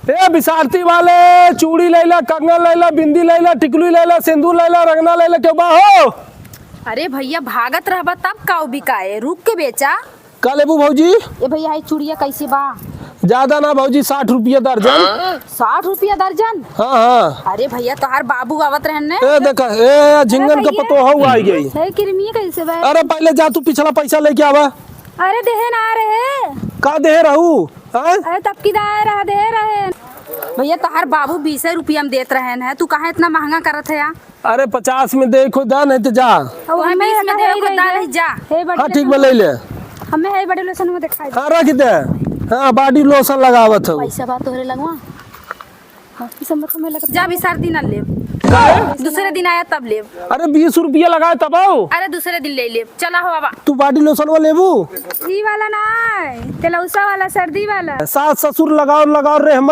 ए बिसारती वाले चूड़ी लैला, कंगन लैला, बिंदी लैला, टिकली लैला, सिंदूर लैला, रंगना लैला, क्यों बा हो? अरे भैया भागत रहबा तब का बिकाए, रुक के बेचा। का लेबू भौजी? ए भैया ये चूड़िया कैसे बा? ज्यादा ना भौजी, 60 रुपया दर्जन। 60 रुपया दर्जन? हाँ हाँ। अरे भैया तोहार बाबू आवत रहने। ए देखा, ए झिंगन का पतो हो आई गई। है किरमी कैसे बा? अरे पहले जा तू पिछला पैसा लेके आवा। अरे देहे ना रहे। का दे रहू? अरे तब की दाए दे रहे। भैया तोहार बाबू 20 रुपया में देत रहे हैं, तू कहाँ इतना महंगा करत है? अरे 50 में दे खुद नहीं तो जा। हमें 20 में दे खुद नहीं जा। हाँ ठीक बा ले ले। हमें है बड़े लोशन में दिखाई। हाँ रख दे। हाँ बॉडी लोशन लगावत हो। पैसा बात तोहरे लगवा। जा भी सर्दी न ले। दूसरे दिन आया तब ले। अरे 20 रुपया लगाए तब आओ। अरे दूसरे दिन ले ले। चला हो बाबा। तू बॉडी लोशन वो लेबू? ई वाला ना, तेलौसा वाला, सर्दी वाला। सास ससुर लगाओ लगाओ रे हम।